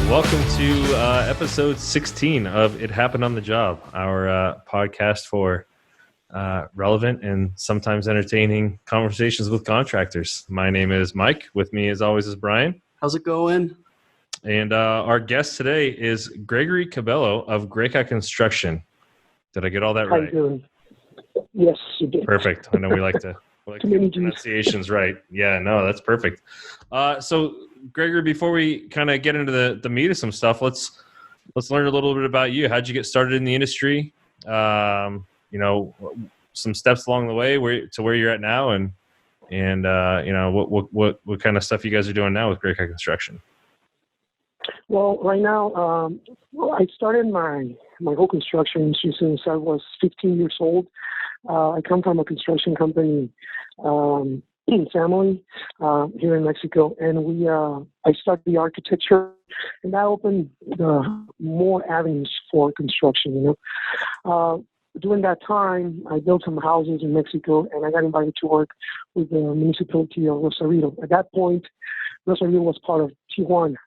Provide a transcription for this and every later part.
Welcome to episode 16 of It Happened on the Job, our podcast for relevant and sometimes entertaining conversations with contractors. My name is Mike. With me, as always, is Brian. How's it going? And our guest today is Gregory Cabello of Greca Construction. Did I get all that right? How you doing? Yes, you did. Perfect. I know we like to get the pronunciations right. Yeah, no, that's perfect. So, Gregory, before we kind of get into the meat of some stuff, let's learn a little bit about you. How'd you get started in the industry? Some steps along the way to where you're at now, and what kind of stuff you guys are doing now with Greca Construction. Well, right now, I started my whole construction since I was 15 years old. I come from a construction company family here in Mexico, and I started the architecture, and that opened more avenues for construction. During that time, I built some houses in Mexico, and I got invited to work with the municipality of Rosarito. At that point, Rosarito was part of Tijuana,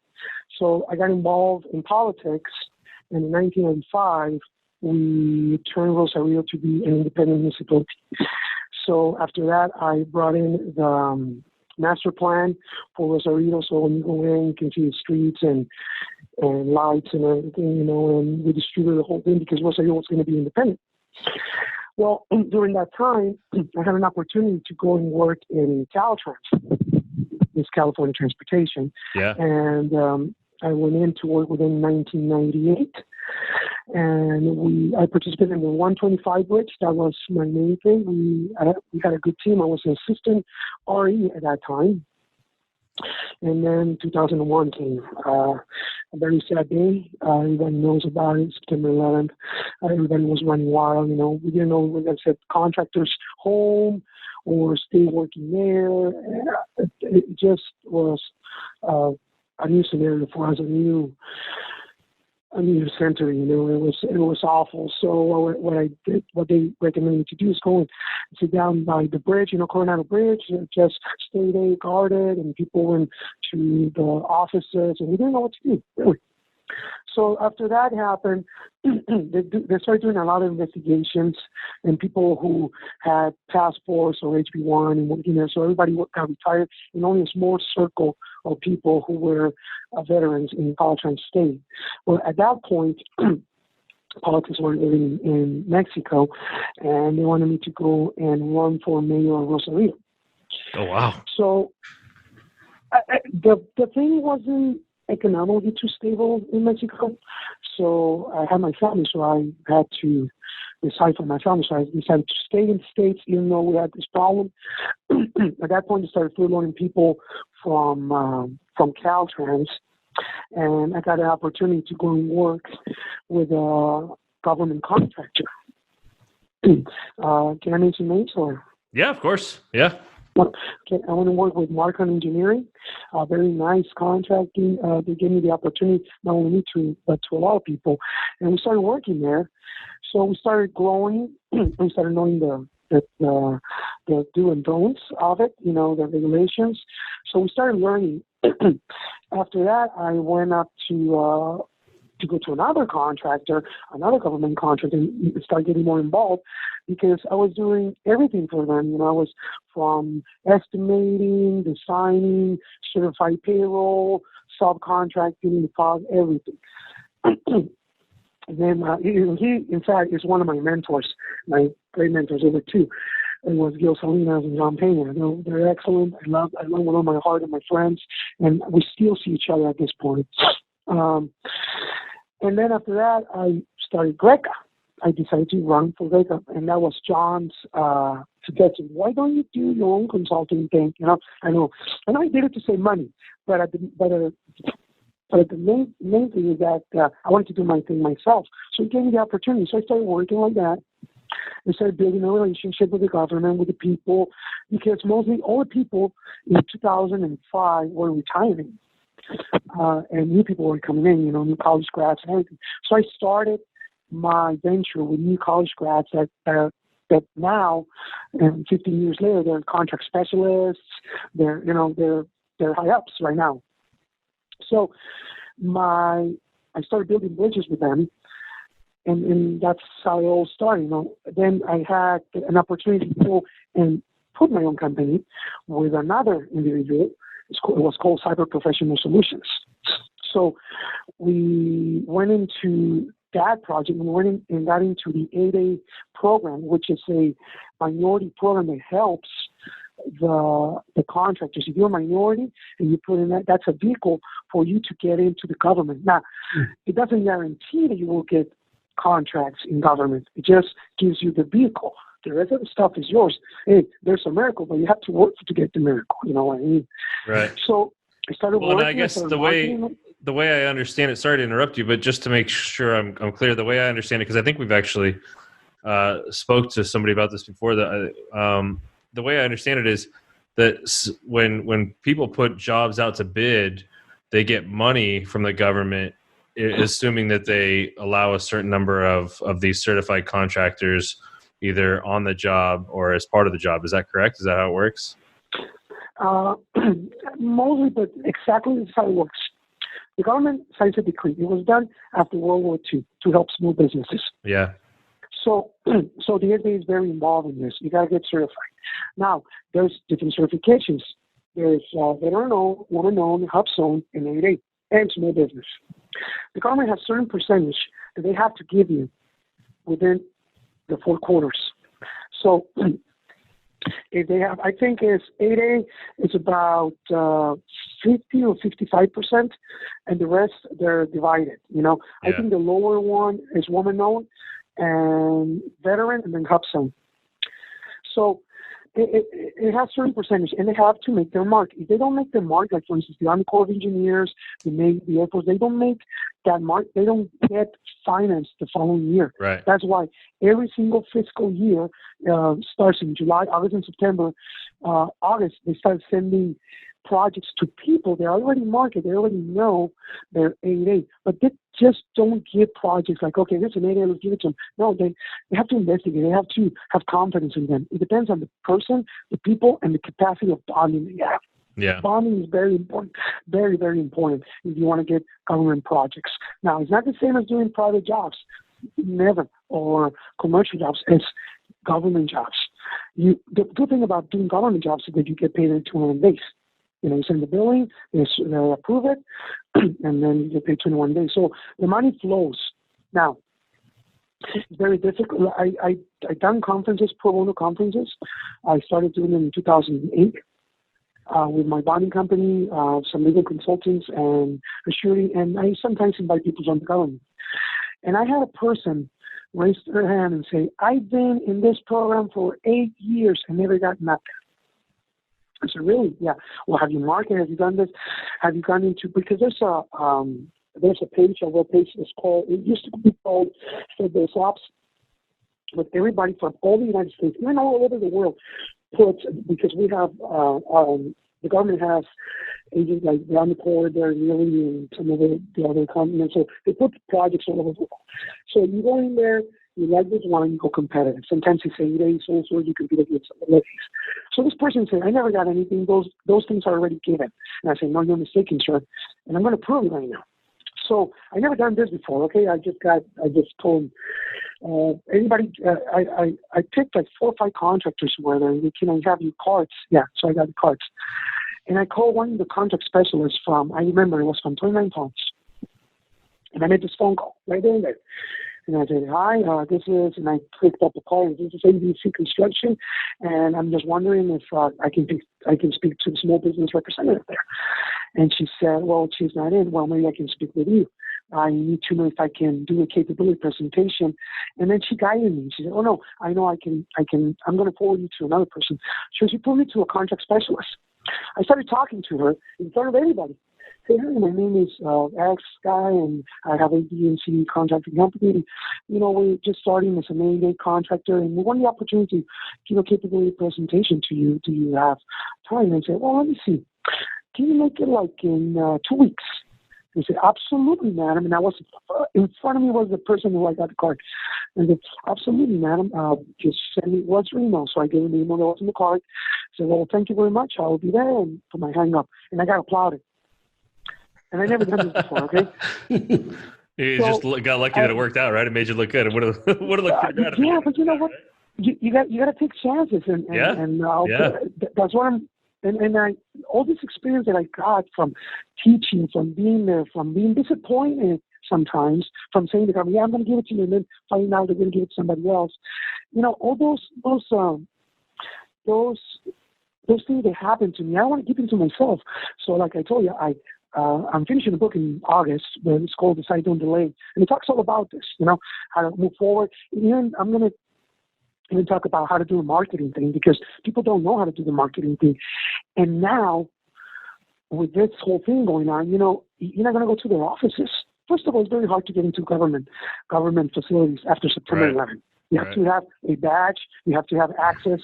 so I got involved in politics. And in 1995, we turned Rosarito to be an independent municipality. So after that, I brought in the master plan for Rosarito. So when you go in, you can see the streets and lights and everything, and we distributed the whole thing because Rosarito was going to be independent. Well, during that time, I had an opportunity to go and work in Caltrans, this California Transportation. Yeah. And I went in to work within 1998. And I participated in the 125 bridge. That was my main thing. We had a good team. I was an assistant RE at that time. And then 2001 came. A very sad day. Everybody knows about it. September 11th. Everybody was running wild. We didn't know whether to set contractors home or stay working there. It just was a new scenario for us, a new center. It was awful. So what they recommended me to do is go and sit down by the bridge, Coronado Bridge, just stay there, guarded, and people went to the offices, and we didn't know what to do, really. So after that happened, they started doing a lot of investigations, and people who had passports or HB1 and working there. So everybody got retired, and only a small circle of people who were veterans in Caltrans State. Well, at that point, politics were living in Mexico, and they wanted me to go and run for mayor of Rosarito. Oh, wow. So the thing wasn't economically too stable in Mexico. So I had my family, so I had to decide for my family. So I decided to stay in the States, even though we had this problem. At that point, I started furloughing people from Caltrans, and I got an opportunity to go and work with a government contractor. Can I mention names or? Yeah, of course. Yeah. Okay, I want to work with Markham Engineering, very nice contracting. They gave me the opportunity, not only me to, but to a lot of people. And we started working there. So we started growing. We started knowing the do and don'ts of it, the regulations. So we started learning. After that, I went up to go to another contractor, another government contractor, and start getting more involved because I was doing everything for them. I was from estimating, designing, certified payroll, subcontracting, everything. And then he, in fact, is one of my mentors, my great mentors over two. It was Gil Salinas and John Pena. They're excellent. I love with all my heart and my friends, and we still see each other at this point. And then after that, I started Greca. I decided to run for Greca, and that was John's suggestion. Why don't you do your own consulting thing? I know I did it to save money, but the main thing is that I wanted to do my thing myself. So he gave me the opportunity. So I started working like that. I started building a relationship with the government, with the people, because mostly all the people in 2005 were retiring. And new people were coming in, new college grads and everything. So I started my venture with new college grads that now, and 15 years later, they're contract specialists. They're high ups right now. So I started building bridges with them, and that's how it all started. Then I had an opportunity to go and put my own company with another individual. It was called Cyber Professional Solutions. So we went into that project and got into the 8A program, which is a minority program that helps the contractors. If you're a minority and you put in that's a vehicle for you to get into the government. Now, it doesn't guarantee that you will get contracts in government. It just gives you the vehicle. The rest of the stuff is yours. Hey, there's a miracle, but you have to work to get the miracle. You know what I mean? Right. So I started working. And I guess the way I understand it, sorry to interrupt you, but just to make sure I'm clear, the way I understand it, because I think we've actually spoke to somebody about this before, that the way I understand it is that when people put jobs out to bid, they get money from the government, assuming that they allow a certain number of these certified contractors either on the job or as part of the job. Is that correct? Is that how it works? Mostly, but exactly that's how it works. The government signs a decree. It was done after World War II to help small businesses. Yeah. So the FDA is very involved in this. You got to get certified. Now, there's different certifications. There's veteran owned, woman owned, hub owned, and 8A, and small business. The government has certain percentage that they have to give you within the 4 quarters. So if they have, I think it's 8A is about 50 or 55%, and the rest they're divided. Yeah. I think the lower one is woman owned and veteran, and then hub zone. So it has certain percentage, and they have to make their mark. If they don't make their mark, like for instance, the Army Corps of Engineers, the Air Force, they don't make that mark, they don't get financed the following year. Right. That's why every single fiscal year starts in July, August, and September. August, they start sending projects to people. They're already marketed. They already know they're 8A, but they just don't give projects like, okay, this is an 8A, let's give it to them. No, they have to investigate. They have to have confidence in them. It depends on the person, the people, and the capacity of bonding they have. Yeah. Bonding is very important, very, very important if you want to get government projects. Now, it's not the same as doing private jobs, never, or commercial jobs. It's government jobs. The good thing about doing government jobs is that you get paid in 21 days. You send the billing, they approve it, and then you get paid 21 days. So the money flows. Now, it's very difficult. I done conferences, pro bono conferences. I started doing them in 2008 with my bonding company, some legal consultants, and a surety, and I sometimes invite people from the government. And I had a person raise their hand and say, I've been in this program for 8 years and never got nothing. I said, really? Yeah. Well, have you marketed? Have you done this? Have you gone into, because there's a page, a web page that's called, it used to be called Federal Ops, but everybody from all the United States, even all over the world, puts, because we have, the government has agents like the Army Corps there, really, and some of the other continents, so they put projects all over the world. So you go in there, you like this one, you go competitive. Sometimes they say 8 days also, you compete against other ladies. So this person said, I never got anything. Those things are already given. And I said, no, you're mistaken, sir. And I'm going to prove it right now. So I never done this before. Okay, I just told anybody. I picked like 4 or 5 contractors who were there. Can I have your cards? Yeah. So I got the cards. And I called one of the contract specialists from. I remember it was from 29 Palms. And I made this phone call right there and there. And I said, hi, this is, and I picked up the call, and this is ABC Construction, and I'm just wondering if I can speak to the small business representative there. And she said, well, she's not in. Well, maybe I can speak with you. I need to know if I can do a capability presentation. And then she guided me. She said, oh, no, I know I can, I'm going to forward you to another person. So she put me to a contract specialist. I started talking to her in front of everybody. Hey, my name is X guy, and I have a DNC contracting company. We're just starting as a 8A contractor, and we want the opportunity to give a capability presentation to you. Do you have time? And I said, well, let me see. Can you make it like in 2 weeks? He said, absolutely, madam. And I was in front of me was the person who I got the card. And I said, absolutely, madam. Just send me what's your email. So I gave him the email that was in the card. I said, well, thank you very much. I will be there, and put my hang up. And I got applauded. And I never done this before, okay? You just got lucky that it worked out, right? It made you look good. It would have looked pretty bad. Yeah, but you know what? Right? You got to take chances, and that's what I'm. And I all this experience that I got from teaching, from being there, from being disappointed sometimes, from saying to them, "Yeah, I'm going to give it to you," and then finding out they're going to give it to somebody else. You know, all those things that happen to me, I want to keep them to myself. So, like I told you, I'm finishing a book in August, but it's called Decide, Don't Delay. And it talks all about this, you know, how to move forward. And I'm going to even talk about how to do a marketing thing, because people don't know how to do the marketing thing. And now, with this whole thing going on, you know, you're not going to go to their offices. First of all, it's very hard to get into government facilities after September 11th. You have to have a badge. You have to have access.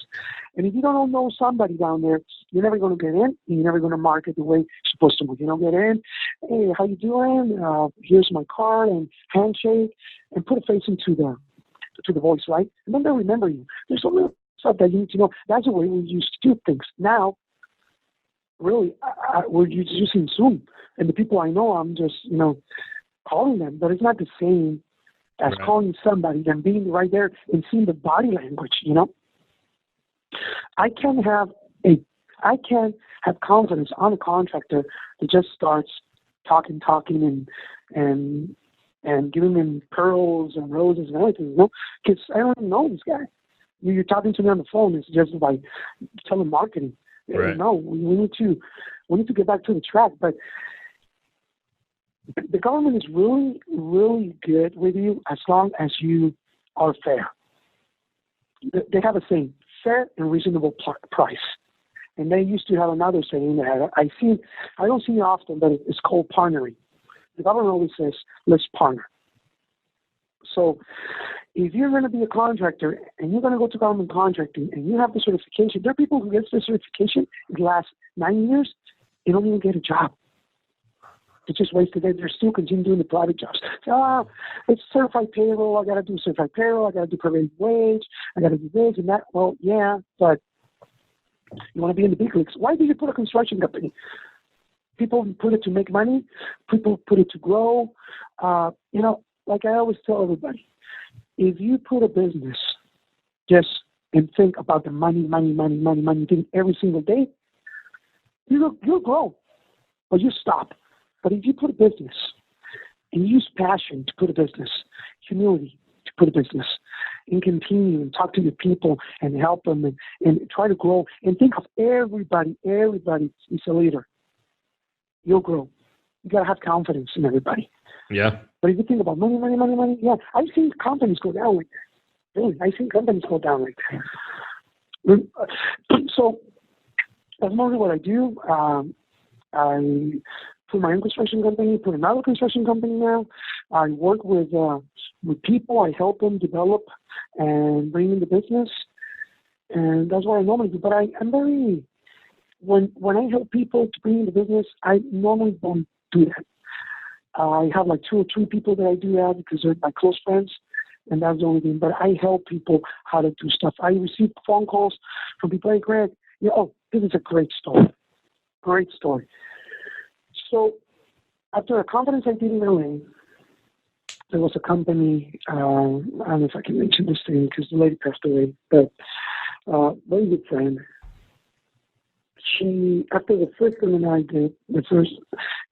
And if you don't know somebody down there, you're never going to get in, and you're never going to market the way you're supposed to. You don't get in. Hey, how you doing? Here's my card, and handshake, and put a face into the voice, right? And then they'll remember you. There's a little stuff that you need to know. That's the way we used to do things. Now, really, we're using Zoom. And the people I know, I'm just, you know, calling them. But it's not the same as calling somebody and being right there and seeing the body language, you know. I can have confidence on a contractor that just starts talking and giving them pearls and roses and everything, you know, because I don't even know this guy. You're talking to me on the phone. It's just by telemarketing. Right. No, we need to get back to the track. But the government is really, really good with you as long as you are fair. They have a saying, fair and reasonable price. And they used to have another saying that I don't see it often, but it's called partnering. The government always says, let's partner. So if you're going to be a contractor and you're going to go to government contracting and you have the certification, there are people who get the certification in the last 9 years, they don't even get a job. They just wasted it. They're still continuing doing the private jobs. So, it's certified payroll. I got to do certified payroll. I got to do prevailing wage. I got to do this and that. Well, yeah, but you want to be in the big leagues. Why did you put a construction company? People put it to make money. People put it to grow. You know, like I always tell everybody, if you put a business just and think about the money think every single day, you'll grow, but you stop. But if you put a business and use passion to put a business, humility to put a business, and continue and talk to your people and help them and try to grow and think of everybody is a leader, you'll grow. You got to have confidence in everybody. Yeah. But if you think about money, yeah, I've seen companies go down like that. Really, I've seen companies go down like that. So that's mostly what I do. I put my own construction company, put another construction company now. I work with people. I help them develop and bring in the business, and that's what I normally do. But I'm very when I help people to bring in the business, I normally don't do that. I have like 2 or 3 people that I do that because they're my close friends, and that's the only thing. But I help people how to do stuff. I receive phone calls from people like Greg. This is a great story. Great story. So after a conference I did in LA, there was a company, I don't know if I can mention this thing because the lady passed away, but very good friend. She, after the first one I did,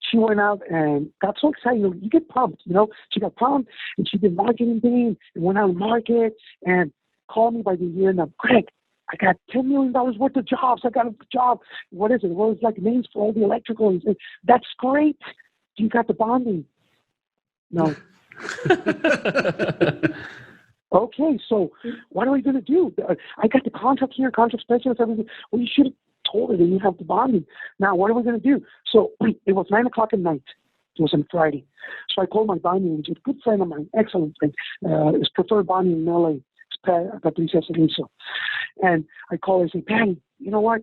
she went out and got so excited. You get pumped, you know. She got pumped, and she did marketing thing and went out and market and called me by the year. Now, Greg, I got $10 million worth of jobs. I got a job. What is it? Well, it's like names for all the electrical. And said, that's great. You got the bonding. No. Okay, so what are we going to do? I got the contract here, contract specialist, everything. Well, you should have told her that you have the bonding. Now, what are we going to do? So it was 9 o'clock at night. It was on Friday. So I called my bonding agent, good friend of mine, excellent friend. His preferred bonding in LA. Patricia Cerizo. And I call her and say, Patty, you know what?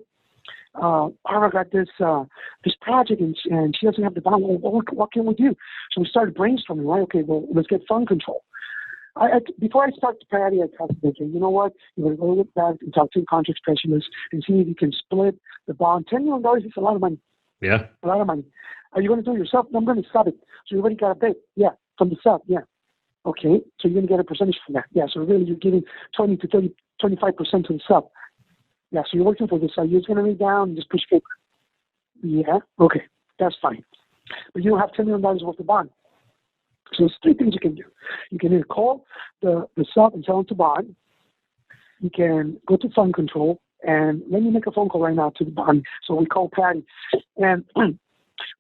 Barbara got this project and she doesn't have the bond. Well, what can we do? So we started brainstorming, right? Okay, well, let's get fund control. Before I talked to Patty, I talked to Vicky. You know what? You're going to go back and talk to the contract specialist and see if you can split the bond. $10 million is a lot of money. Yeah. A lot of money. Are you going to do it yourself? No, I'm going to sub it. So you already got a bid. Yeah, from the sub. Yeah. Okay. So you're going to get a percentage from that. Yeah. So really you're giving 20 to 30, 25% to the sub. Yeah. So you're working for the sub. You're just going to read down and just push paper. Yeah. Okay. That's fine. But you don't have $10 million worth of bond. So there's three things you can do. You can either call the sub and tell them to bond. You can go to fund control, and let me make a phone call right now to the bond. So we call Patty, and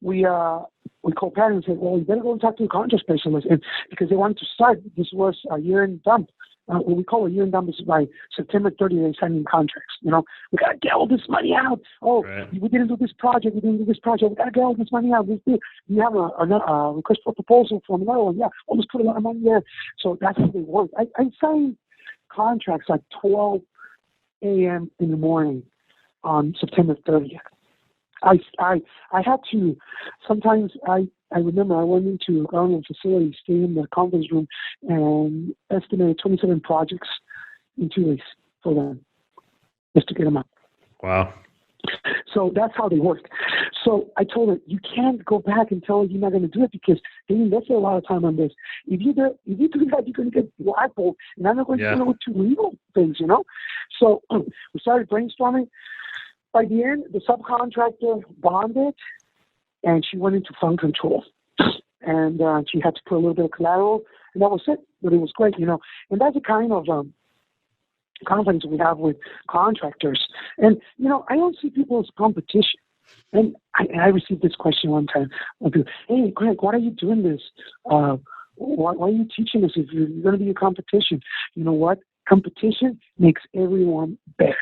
we call Patty and said, well, you better go and talk to the contract specialist, and because they wanted to start. This was a year-end dump. What we call a year-end dump is by September 30th, they signing contracts. We got to get all this money out. Oh, right. We didn't do this project. We got to get all this money out. Do you have a request for proposal from another one? Yeah, we'll just put a lot of money there. So that's how they work. I signed contracts at 12 a.m. in the morning on September 30th. I had to, sometimes I remember I went into a government facility, stayed in the conference room, and estimated 27 projects in 2 weeks for them, just to get them out. Wow. So that's how they work. So I told her, you can't go back and tell her you're not going to do it because they invested a lot of time on this. If you do that, you're going to get blackballed, and I'm not going to go to legal things, So we started brainstorming. By the end, the subcontractor bonded, and she went into fund control. And she had to put a little bit of collateral, and that was it. But it was great, And that's the kind of confidence we have with contractors. And, I don't see people as competition. And I received this question one time. Hey, Greg, why are you doing this? Why are you teaching us if you're going to be a competition? You know what? Competition makes everyone better.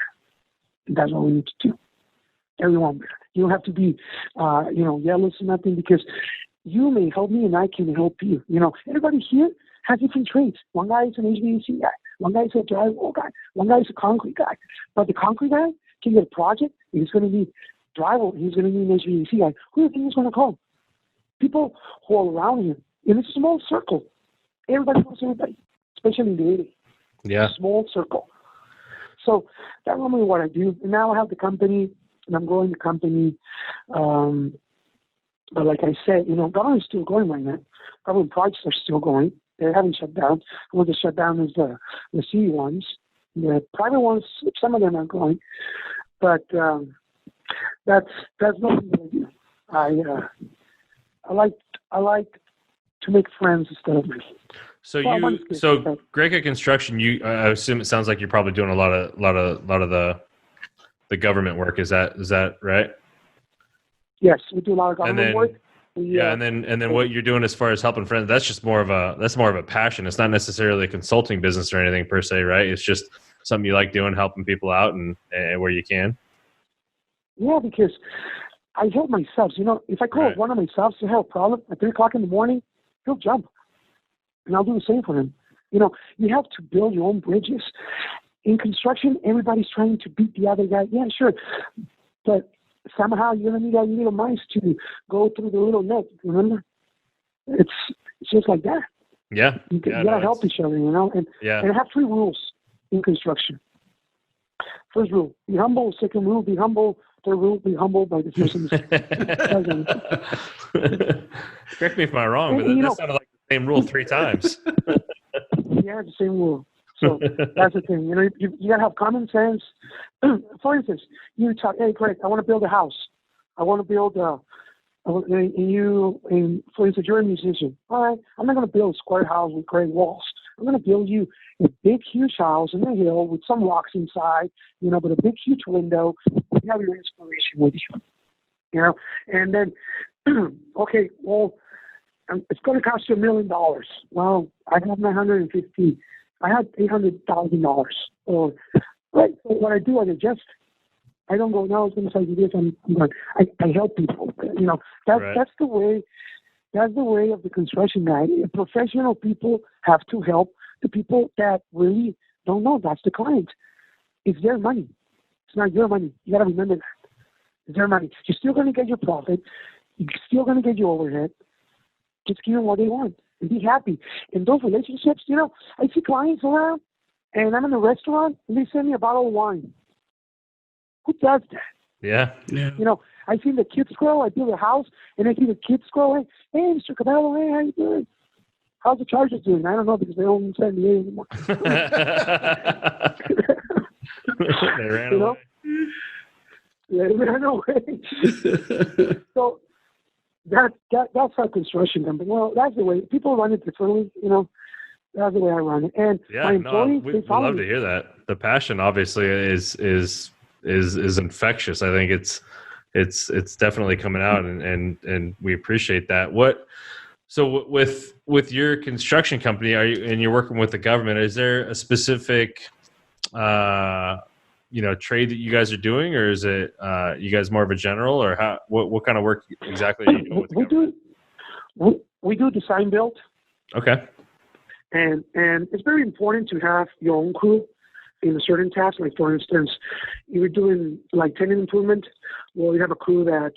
And that's what we need to do. Everyone better. You don't have to be, jealous or nothing, because you may help me and I can help you. Everybody here has different traits. One guy is an HVAC guy. One guy is a drywall guy. One guy is a concrete guy. But the concrete guy can get a project, and he's going to need drywall, and he's going to need an HVAC guy. Who do you think he's going to call? People who are around him. In a small circle. Everybody knows everybody, especially in the area. Yeah. A small circle. So that's normally what I do. And now I have the company, and I'm growing the company. But like I said, government is still going right now. Government projects are still going. They haven't shut down. What they shut down is the city ones. The private ones, some of them are going. But that's not what I do. I like to make friends instead of money. So Greca Construction, I assume it sounds like you're probably doing a lot of the government work. Is that right? Yes, we do a lot of government work. And then what you're doing as far as helping friends, that's more of a passion. It's not necessarily a consulting business or anything per se, right? It's just something you like doing, helping people out and where you can. Yeah, because I help my subs. If I call one of my subs to have a problem at 3:00 in the morning, he'll jump. And I'll do the same for him. You have to build your own bridges. In construction, everybody's trying to beat the other guy. Yeah, sure. But somehow you're going to need that little mice to go through the little net, remember? It's just like that. Yeah. You got to help each other, And I have 3 rules in construction. First rule, be humble. Second rule, be humble. Third rule, be humble by the person. Correct me if I'm wrong, but that sounded like the same rule 3 times. Yeah, the same rule. So that's the thing. You got to have common sense. For instance, you talk, hey, Greg, I want to build a house. I want to build for instance, you're a musician. All right, I'm not going to build a square house with gray walls. I'm going to build you a big, huge house in the hill with some rocks inside, but a big, huge window. You have your inspiration with you, And then, okay, well, it's going to cost you $1 million. Well, I have $950. I had $800,000. Or right. So what I do, I don't go, no, it's going to say this. I'm going. I help people. That's the way. That's the way of the construction guy. Professional people have to help the people that really don't know. That's the client. It's their money. It's not your money. You got to remember that. It's their money. You're still going to get your profit. You're still going to get your overhead. Just give them what they want and be happy. In those relationships, I see clients around, and I'm in a restaurant, and they send me a bottle of wine. Who does that? Yeah. I I see the kids grow. I build a house, and I see the kids grow. Hey, Mr. Cabello, hey, how you doing? How's the Chargers doing? I don't know because they don't in San Diego anymore. They ran away. Yeah, they ran away. So that's our construction company. Well, that's the way people run it differently. That's the way I run it. And my employees, we love to hear that. The passion obviously is infectious. I think it's definitely coming out, and we appreciate that. So with your construction company, you're working with the government, is there a specific trade that you guys are doing, or is it you guys more of a general, or what kind of work exactly are you doing with the government? We do design build. Okay. And it's very important to have your own crew in a certain task. Like, for instance, you're doing like tenant improvement. Well, you have a crew that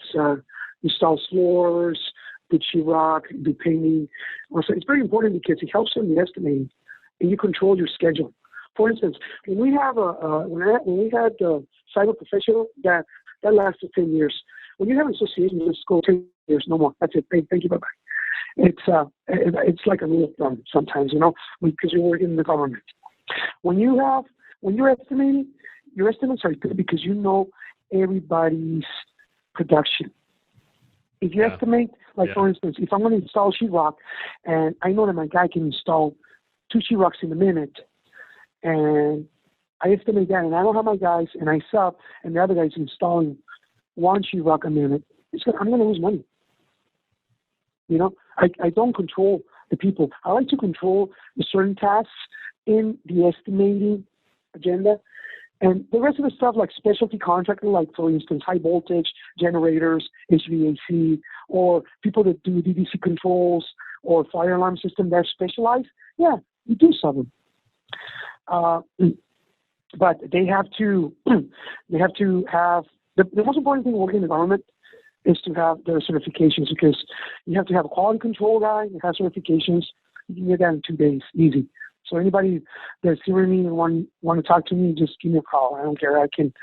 installs floors, do sheetrock, do painting. So it's very important because it helps in the estimating, and you control your schedule. For instance, when we had the cyber professional, that lasted 10 years. When you have an association, you just go 10 years, no more. That's it. Thank you, bye bye. It's like a rule of thumb sometimes, because you're working in the government. When you're estimating, your estimates are good because you know everybody's production. If you estimate, for instance, if I'm going to install sheetrock, and I know that my guy can install 2 sheetrocks in a minute, and I estimate that, and I don't have my guys, and I sub, and the other guy's installing 1 sheetrock a minute, I'm going to lose money. I don't control the people. I like to control the certain tasks in the estimating agenda. And the rest of the stuff, like specialty contractor, like, for instance, high voltage generators, HVAC, or people that do DVC controls or fire alarm system, they're specialized. Yeah, you do sub them. But they have to have, the most important thing working in the government is to have their certifications, because you have to have a quality control guy that has certifications. You can get that in 2 days, easy. So anybody that's hearing me and want to talk to me, just give me a call. I don't care. I can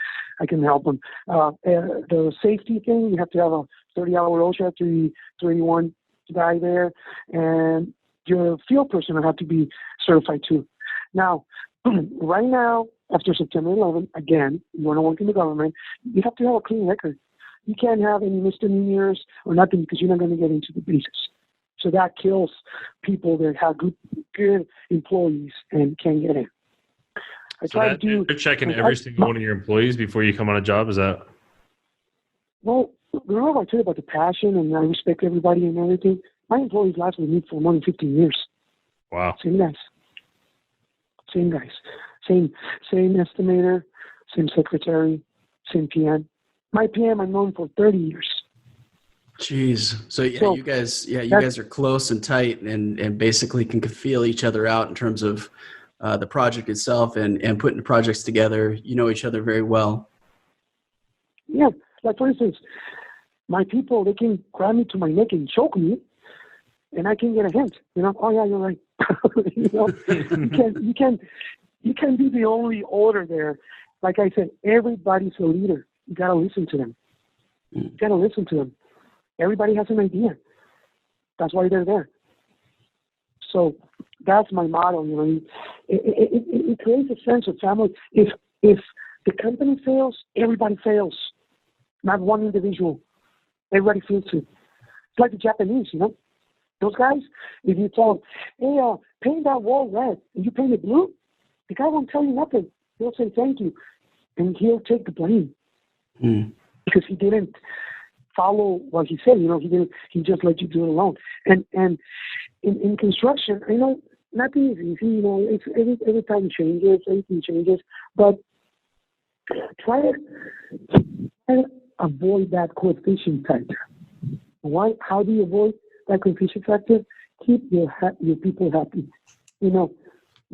help them. The safety thing, you have to have a 30-hour OSHA 381 guy there, and your field person will have to be certified too. Now, right now, after September 11th, again, you want to work in the government, you have to have a clean record. You can't have any misdemeanors or nothing, because you're not going to get into the basis. So that kills people that have good employees and can't get in. You're checking every single one of your employees before you come on a job, is that? Well, remember I told you about the passion and I respect everybody and everything? My employees last with me for more than 15 years. Wow. Same guys. Same estimator, same secretary, same PM. My PM I've known for 30 years. Jeez. So you guys are close and tight, and basically can feel each other out in terms of the project itself and putting the projects together. You know each other very well. Yeah. Like, for instance, my people, they can grab me to my neck and choke me, and I can get a hint. Oh yeah, you're right. You can't be the only order there. Like I said, everybody's a leader. You gotta listen to them. Everybody has an idea. That's why they're there. So that's my motto. It creates a sense of family. If the company fails, everybody fails. Not one individual. Everybody feels it. It's like the Japanese, Those guys, if you tell them, hey, paint that wall red, and you paint it blue, the guy won't tell you nothing. He'll say thank you, and he'll take the blame because he didn't follow what he said. He just let you do it alone. And in construction, I know nothing is easy. It's every time changes, everything changes, but try to avoid that coefficient factor. Why? How do you avoid that coefficient factor? Keep your people happy. They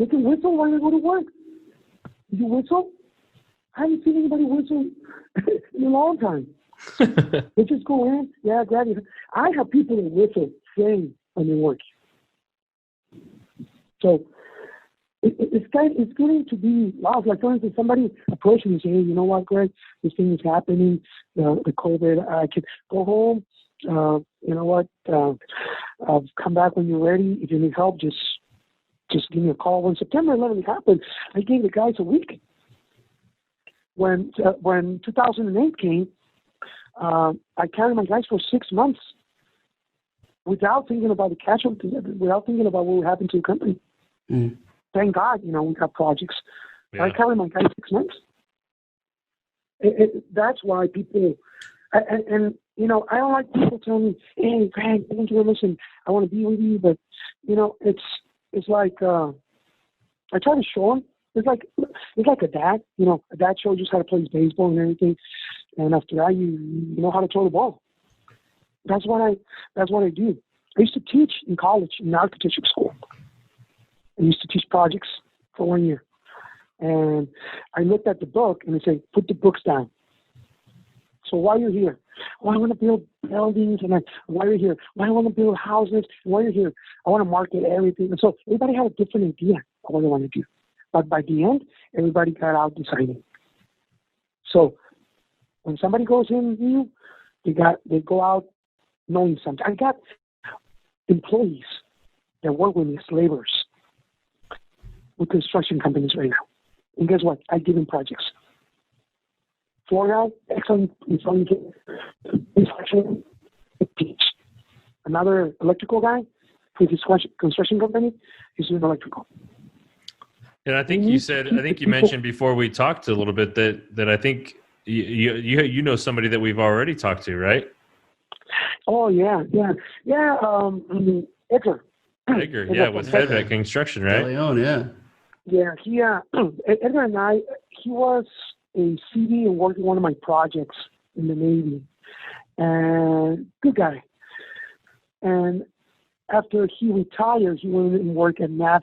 can whistle while they go to work. You whistle? I haven't seen anybody whistle in a long time. They just go in, grab you. I have people that whistle saying when they work. So it's getting to be lost. Like, for instance, somebody approached me and said, hey, you know what, Greg, this thing is happening, the COVID, I could go home, you know what, I'll come back when you're ready. If you need help, just give me a call. When September 11th happened, I gave the guys a week. When 2008 came, I carried my guys for 6 months without thinking about the casualties, without thinking about what would happen to the company. Mm. Thank God, we got projects. Yeah. I carried my guys 6 months. That's why people, and I don't like people telling me, hey, Greg, thank you for listening. I want to be with you, but, it's like, I try to show them. It's like a dad. A dad shows you how to play baseball and everything, and after that, you know how to throw the ball. That's what I do. I used to teach in college in architecture school. I used to teach projects for 1 year, and I looked at the book and I said, "Put the books down." So why are you here? Well, I want to build buildings, and why are you here? Why I want to build houses? Why are you here? I want to market everything. And so everybody had a different idea of what they want to do. But by the end, everybody got out deciding. So when somebody goes in new, they go out knowing something. I got employees that work with me as laborers with construction companies right now. And guess what? I give them projects. Floor guy, excellent construction, teach. Another electrical guy with his construction company, he's doing electrical. And I think you mentioned before we talked a little bit that I think you know somebody that we've already talked to, right? Oh yeah. Edgar. Edgar, yeah, with Fedvet Construction, right? Leon, yeah. Yeah, Edgar and I, he was a CD and worked on one of my projects in the Navy, and good guy. And after he retired, he went and worked at NAVAC.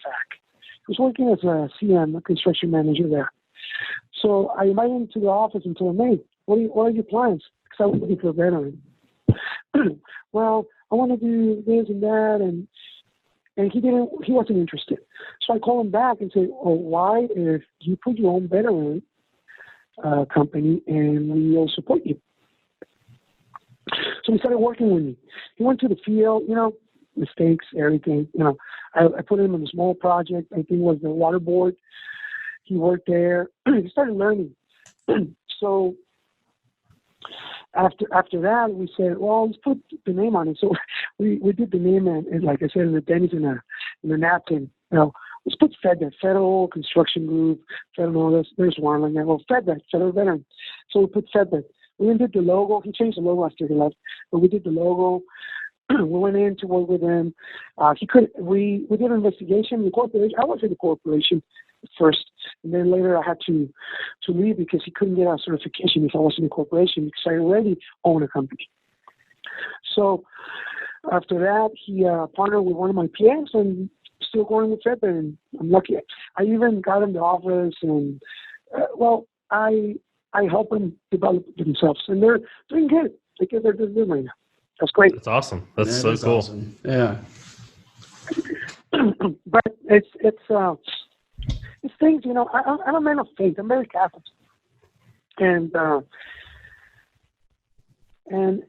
He was working as a CM, a construction manager there. So I invited him to the office and told him, hey, what are your plans? Because I was looking for a veteran. Well, I want to do this and that, and he wasn't interested. So I called him back and said, oh, why if you put your own veteran company and we will support you? So he started working with me. He went to the field, mistakes, everything. I put him in a small project. I think it was the water board. He worked there. He started learning. So after that, we said, well, let's put the name on it. So we did the name, and like I said, in the Denny's in the napkin. Let's put FEDVET, Federal Construction Group. Federal, there's one like that. Well, FEDVET, Federal Veteran. So we put FEDVET. We even did the logo. He changed the logo after he left, but we did the logo. We went in to work with him. We did an investigation. The corporation. I was in the corporation first, and then later I had to leave because he couldn't get a certification if I was in the corporation because I already own a company. So after that, he partnered with one of my PMs and still going with FEDVET, and I'm lucky. I even got him the office, and I help them develop themselves, and they're doing good. They're doing good right now. That's great. That's awesome. That's so cool. Awesome. Yeah. But it's things, I'm a man of faith. I'm very Catholic, and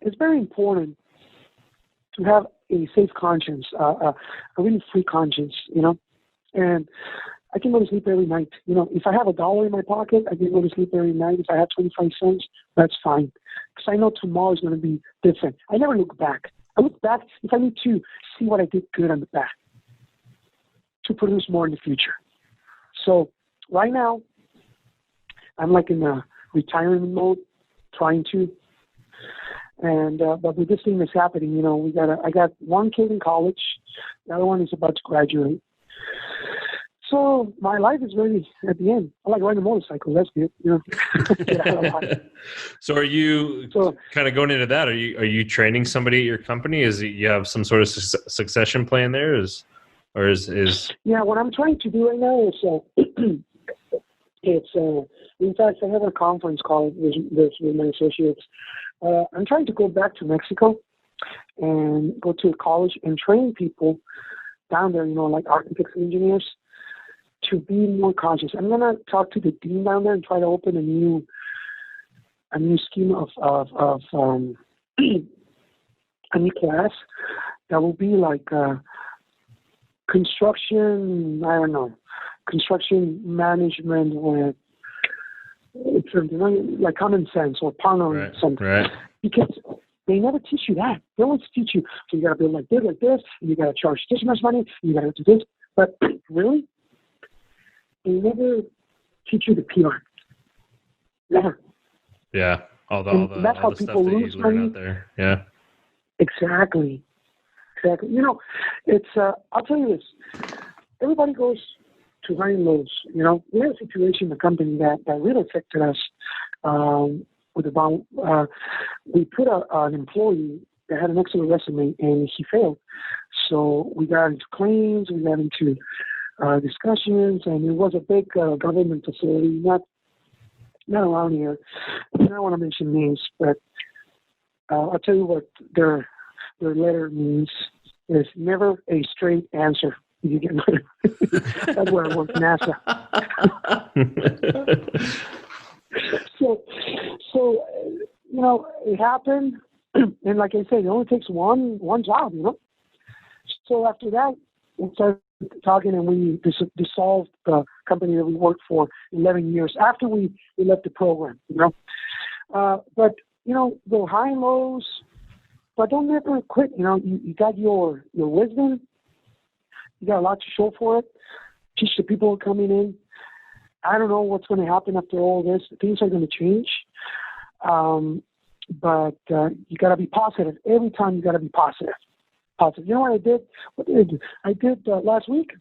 it's very important to have a safe conscience, a really free conscience, and I can go to sleep every night. If I have $1 in my pocket, I can go to sleep every night. If I have 25 cents, that's fine. Because I know tomorrow is going to be different. I never look back. I look back if I need to see what I did good on the back to produce more in the future. So right now, I'm like in a retirement mode, trying to. And but with this thing that's happening, I got one kid in college. The other one is about to graduate. So my life is really at the end. I like riding a motorcycle. That's good. Get out a lot. So are you kind of going into that? Are you training somebody at your company? You have some sort of succession plan there? Yeah, what I'm trying to do right now is in fact, I have a conference call with my associates. I'm trying to go back to Mexico and go to a college and train people down there, like architects and engineers, to be more cautious. I'm gonna talk to the dean down there and try to open a new scheme of a new class that will be like construction. I don't know, construction management with it's something like common sense or partnering something. Right. Because they never teach you that. They always teach you, so you got to build like this, and you got to charge this much money, and you got to do this. But really, they never teach you the PR. Never. Yeah. All the stuff that you learn out there. Yeah. Exactly. You know, it's, I'll tell you this. Everybody goes to high and lows. You know, we had a situation in the company that really affected us. We put an employee that had an excellent resume and he failed. So we got into claims, we got into discussions, and it was a big government facility, not around here. I don't want to mention names, but I'll tell you what their letter means. Is never a straight answer. You get that's where I work, NASA. So you know, it happened, and like I said, it only takes one job, you know. So after that, we started talking, and we dissolved the company that we worked for 11 years after we left the program, you know. But you know, the high and lows, but don't ever quit. You know, you got your wisdom. You got a lot to show for it. Teach the people who are coming in. I don't know what's going to happen after all this. Things are going to change. But you got to be positive. Every time you got to be positive. Positive. You know what I did? What did I do? I did last week.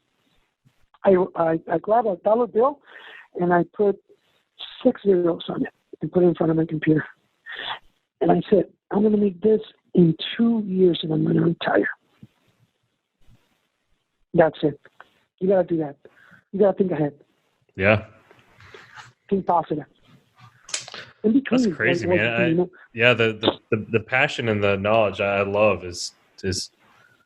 I grabbed a dollar bill and I put 6 zeros on it and put it in front of my computer. And I said, I'm going to make this in 2 years and I'm going to retire. That's it. You got to do that. You got to think ahead. Yeah. Think positive. That's crazy, man. Yeah, the passion and the knowledge I love is. I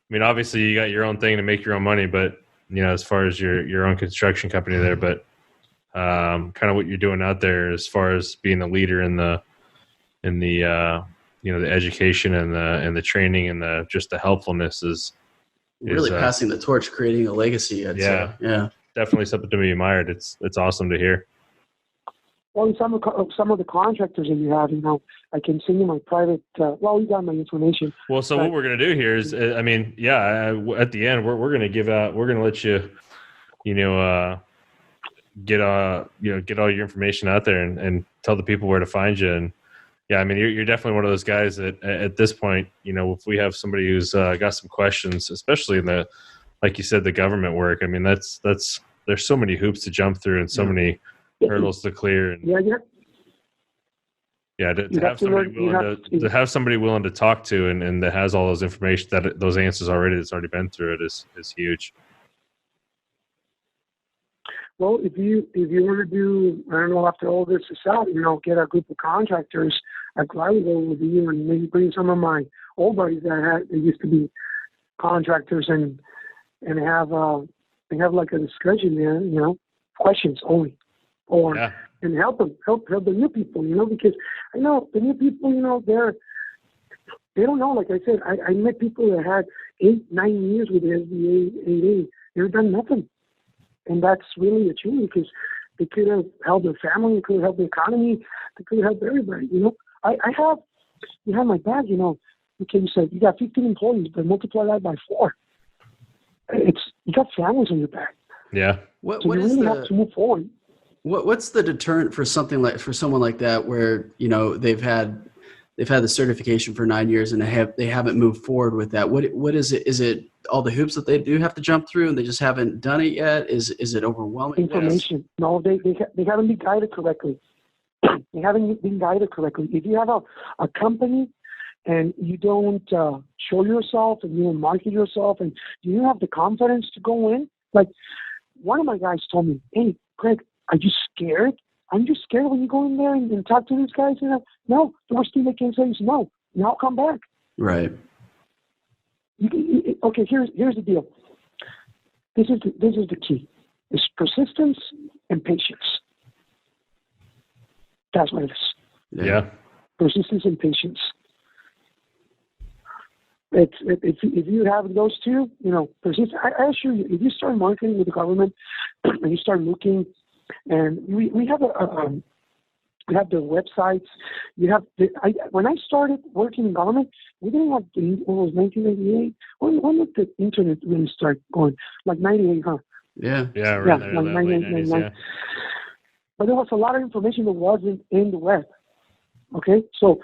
mean, obviously you got your own thing to make your own money, but you know, as far as your own construction company there, but kind of what you're doing out there as far as being a leader in the you know, the education and the training and just the helpfulness is really passing the torch, creating a legacy. I'd say. Yeah, definitely something to be admired. It's awesome to hear. Well, some of the contractors that you have, you know, I can send you my private. You got my information. Well, so what we're gonna do here is, I mean, at the end, we're gonna give out. We're gonna let you, you know, get all your information out there and tell the people where to find you. And yeah, I mean, you're definitely one of those guys that at this point, you know, if we have somebody who's got some questions, especially in the, like you said, the government work. I mean, that's there's so many hoops to jump through and so many hurdles to clear. And, to have somebody willing to talk to and that has all those information, those answers already, that's already been through it is huge. Well, if you want to do, I don't know, after all this is out, you know, get a group of contractors, I'd gladly go with you and maybe bring some of my old buddies that used to be contractors and have like a discussion there, you know, questions only, and help the new people, you know, because I know the new people, you know, they don't know. Like I said, I met people that had 8-9 years with the SBA 8A. They've done nothing. And that's really a shame because they could have helped their family, they could have helped the economy, they could have helped everybody, you know. You have my dad, you know. Okay, you said you got 15 employees, but multiply that by 4. You got families on your back. Yeah. So you really have to move forward. What's the deterrent for someone like that, where, you know, they've had the certification for 9 years and they haven't moved forward with that? What is it? Is it all the hoops that they do have to jump through and they just haven't done it yet? Is it overwhelming? Information. No, they haven't been guided correctly. They haven't been guided correctly. If you have a company and you don't show yourself and you don't market yourself and you have the confidence to go in, like one of my guys told me, "Hey, Greg, are you scared? Aren't you scared when you go in there and talk to these guys?" And no, the worst thing they can say is no. Now come back. Right. Okay, here's the deal. This is the key. It's persistence and patience. That's what it is. Yeah. Persistence and patience. If you have those two, persist. I assure you, if you start marketing with the government and you start looking, and we have we have the websites. When I started working in government, we didn't have it was 1998. When did the internet really start going? Like 98, huh? Yeah, right there, like late 90s, yeah. But there was a lot of information that wasn't in the web. Okay, so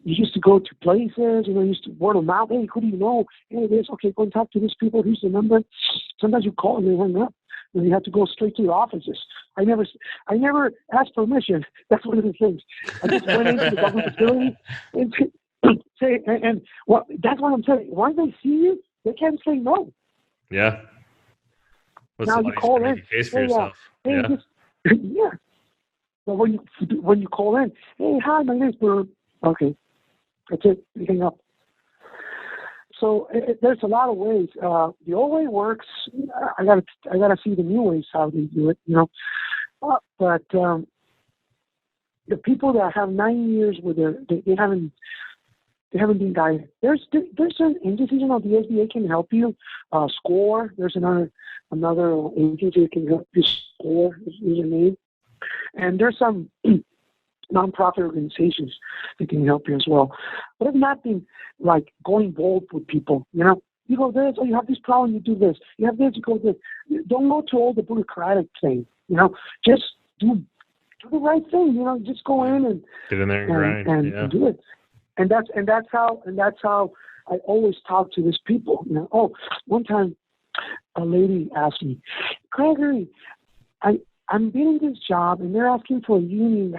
you used to go to places, you used to word of mouth. Hey, who do you know? Hey, this. Okay, go and talk to these people. Here's the number. Sometimes you call and they hang up. And you have to go straight to the offices. I never asked permission. That's one of the things. I just went into the government facility and say, and well, that's what I'm saying. Once they see you, they can't say no. Yeah. Now you call in. Case for yourself. Yeah. Yeah. But when you call in, hey, hi, my name's Bird. Okay, that's it. You hang up. So there's a lot of ways. The old way works. I gotta see the new ways how they do it. But the people that have 9 years with they haven't been guided. There's an agency, the SBA can help you score. There's another agency that can help you score. Is your name. And there's some nonprofit organizations that can help you as well. But it's not been like going bold with people. You go this, you have this problem, you do this. You have this, you go this. Don't go to all the bureaucratic thing. Just do the right thing. Just go in and get in there and grind and do it. And that's how I always talk to these people. One time a lady asked me, Gregory, I'm getting this job and they're asking for a union guy,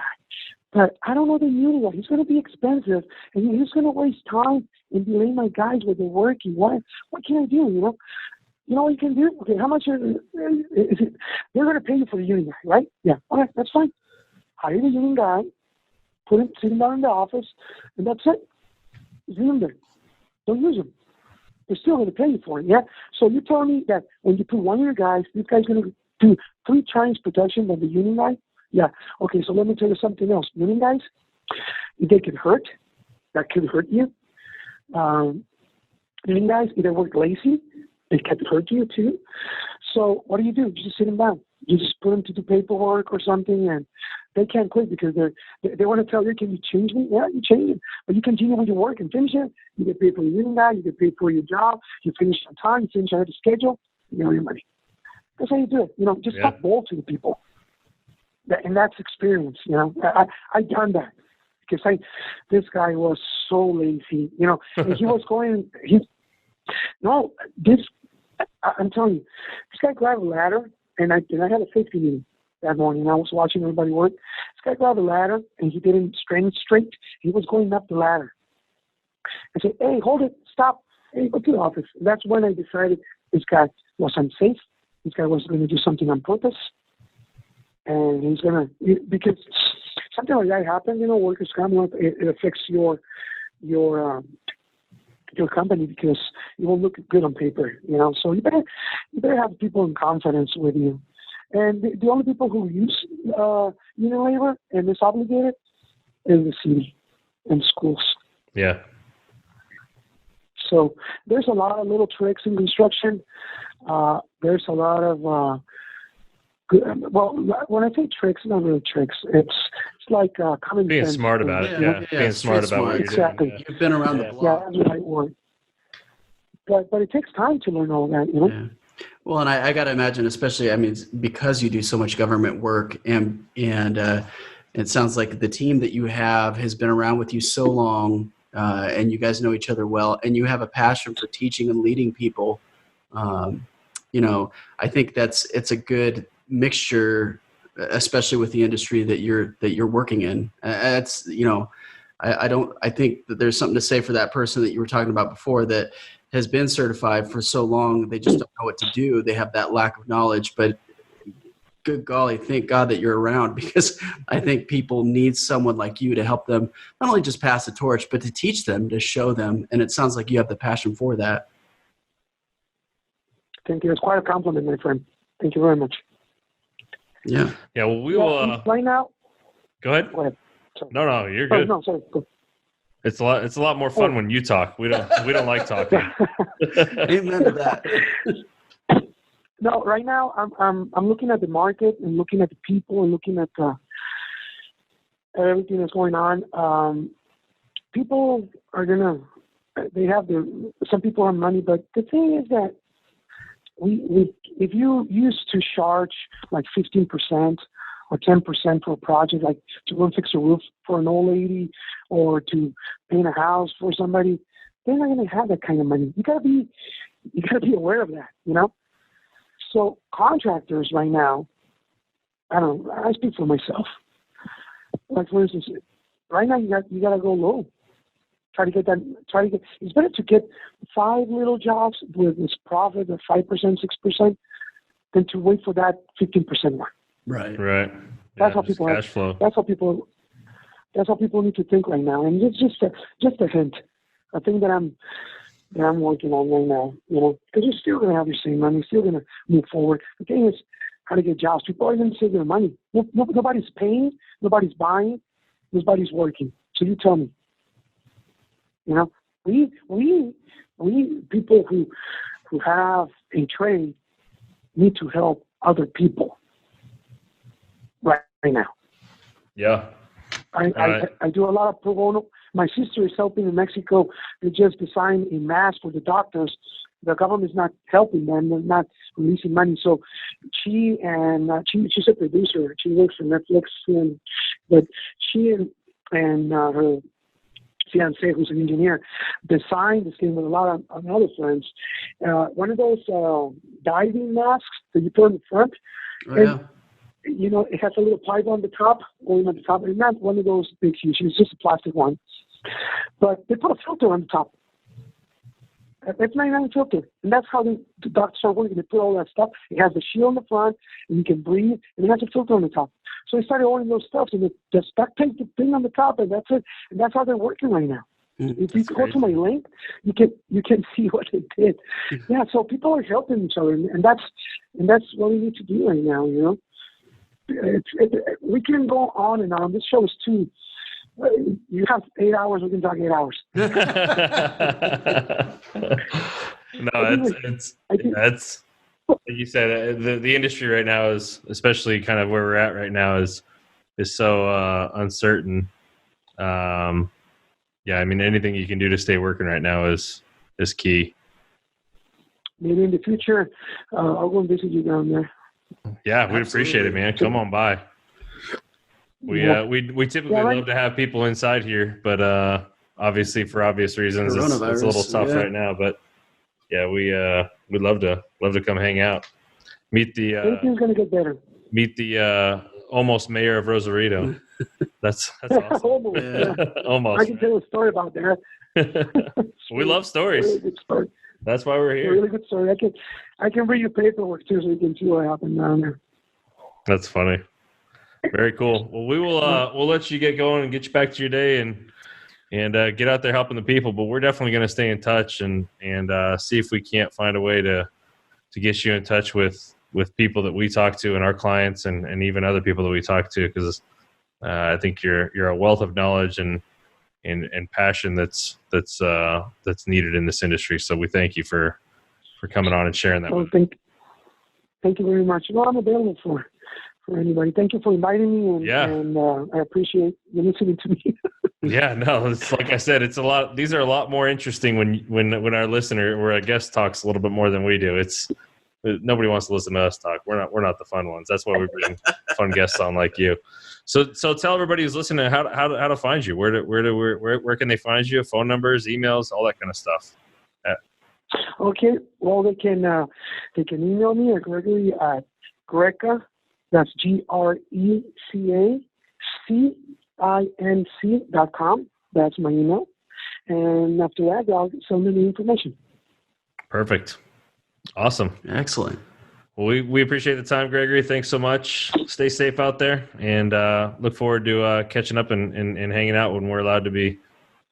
but I don't know the union guy. He's going to be expensive and he's going to waste time and delay my guys with their working. What can I do? You know what you can do? Okay, how much is it? They're going to pay you for the union guy, right? Yeah. Okay, that's fine. Hire the union guy, sit him down in the office, and that's it. Leave him there. Don't use him. They're still going to pay you for it, yeah? So you tell me that when you put one of your guys, this guy's going to do 3 times production than the union guy? Yeah. Okay, so let me tell you something else. Union guys, if they get hurt, that could hurt you. Union guys, if they work lazy, it can hurt you too. So what do? You just sit them down. You just put them to do paperwork or something, and they can't quit because they want to tell you, can you change me? Yeah, you change it. But you continue with your work and finish it. You get paid for your union guy. You get paid for your job. You finish on time. You finish ahead of schedule. You know your money. That's how you do it. Just talk bold to the people. And that's experience. I done that because this guy was so lazy. And he was going. I'm telling you, this guy grabbed a ladder, and I had a safety meeting that morning. I was watching everybody work. This guy grabbed a ladder, and he didn't straight. He was going up the ladder. I said, "Hey, hold it, stop! Hey, go to the office." And that's when I decided this guy was unsafe. This guy was going to do something on purpose, and he's going to because something like that happens. Workers' comp, it affects your company because you won't look good on paper. So you better have people in confidence with you. And the only people who use union labor and is obligated is the city and schools. Yeah. So there's a lot of little tricks in construction. There's a lot of when I say tricks, it's not really tricks. It's like common being sense. Smart about it. Yeah. Being smart about what you're exactly. doing. Yeah. You've been around the block. Yeah, that's the right word. But it takes time to learn all that, Yeah. Well, and I got to imagine, especially, because you do so much government work, and it sounds like the team that you have has been around with you so long, and you guys know each other well, and you have a passion for teaching and leading people. I think it's a good mixture, especially with the industry that you're working in. I think that there's something to say for that person that you were talking about before that has been certified for so long, they just don't know what to do. They have that lack of knowledge, but good golly, thank God that you're around, because I think people need someone like you to help them not only just pass the torch, but to teach them, to show them. And it sounds like you have the passion for that. Thank you. It's quite a compliment, my friend. Thank you very much. Yeah. Yeah. Well, we will. Right now. Go ahead. Go ahead. Sorry. No, you're good. No, sorry. Go. It's a lot more fun when you talk. We don't like talking. Amen to that. No, right now I'm looking at the market and looking at the people and looking at everything that's going on. People are some people have money, but the thing is that if you used to charge like 15% or 10% for a project, like to go and fix a roof for an old lady or to paint a house for somebody, they're not going to have that kind of money. You gotta be aware of that, you know. So contractors right now, I speak for myself. Like for instance, right now you gotta go low. It's better to get 5 little jobs with this profit of 5%, 6% than to wait for that 15% one. Right. That's how people cash flow. That's how people need to think right now. And it's just a hint, a thing that I'm working on right now. You know, because you're still gonna have your same money, you're still gonna move forward. The thing is how to get jobs. People are gonna save their money. Nobody's paying, nobody's buying, nobody's working. So you tell me. You know, we people who have a trade need to help other people right now. Yeah. I do a lot of pro bono. My sister is helping in Mexico. They just designed a mask for the doctors. The government is not helping them. They're not releasing money. So she's a producer. She works for Netflix, but she and her fiance, who's an engineer, designed this thing with a lot of other friends. One of those diving masks that you put on the front. Oh, yeah. You know, it has a little pipe on the top, going on the top. It's not one of those big huge. It's just a plastic one. But they put a filter on the top. It's 99 filter. And that's how the doctors are working. They put all that stuff. It has a shield on the front, and you can breathe, and it has a filter on the top. So they started ordering those stuff, and they just duct tape the thing on the top, and that's it. And that's how they're working right now. If you go to my link, you can see what they did. Yeah, so people are helping each other, and that's what we need to do right now, you know. We can go on and on. This show is too. You have 8 hours. We can talk 8 hours. No, it's like you said. The industry right now is, especially kind of where we're at right now, is so uncertain. Yeah, I mean, anything you can do to stay working right now is key. Maybe in the future, I'll go and visit you down there. Yeah, we'd appreciate it, man. Come on by. We typically love to have people inside here, but obviously for obvious reasons, it's a little tough right now. But yeah, we'd love to come hang out. Meet the Everything's gonna get better. Meet the almost mayor of Rosarito. That's awesome. Almost, yeah. Almost. I can tell a story about that. We love stories. Really good story. That's why we're here. A really good story. I can read your paperwork too, so you can see what happened down there. That's funny. Very cool. Well, we will we'll let you get going and get you back to your day and get out there helping the people. But we're definitely going to stay in touch and see if we can't find a way to get you in touch with people that we talk to and our clients and even other people that we talk to, because I think you're a wealth of knowledge and passion that's needed in this industry. So we thank you for coming on and sharing that. Thank you very much. Well, I'm available for anybody. Thank you for inviting me, and I appreciate you listening to me. Yeah, no, it's like I said, it's a lot. These are a lot more interesting when our listener or a guest talks a little bit more than we do. It's nobody wants to listen to us talk. We're not the fun ones. That's why we bring fun guests on like you. So tell everybody who's listening how to find you. Where can they find you? Phone numbers, emails, all that kind of stuff. Okay. Well, they can email me at Gregory at Greca. That's GRECACINC.com. That's my email. And after that, I'll send them the information. Perfect. Awesome. Excellent. Well, we appreciate the time, Gregory. Thanks so much. Stay safe out there, and look forward to catching up and hanging out when we're allowed to be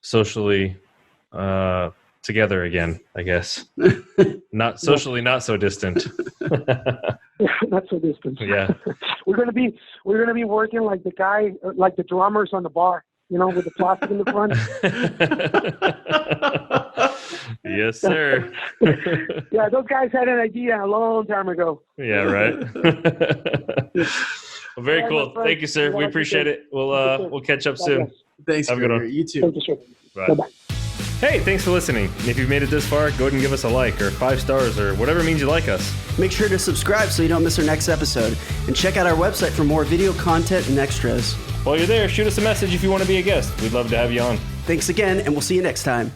socially together again, I guess. Not socially, not so distant. Not so distant. Yeah. We're gonna be working like the guy, like the drummers on the bar, with the plastic in the front. Yes, sir. Yeah, those guys had an idea a long time ago. Yeah, right. Well, very cool. Thank you, sir. We appreciate it. We'll catch up soon. Thanks. Have a good one. You too. Thank you, sir. Bye. Hey, thanks for listening. And if you've made it this far, go ahead and give us a like or 5 stars or whatever means you like us. Make sure to subscribe so you don't miss our next episode. And check out our website for more video content and extras. While you're there, shoot us a message if you want to be a guest. We'd love to have you on. Thanks again, and we'll see you next time.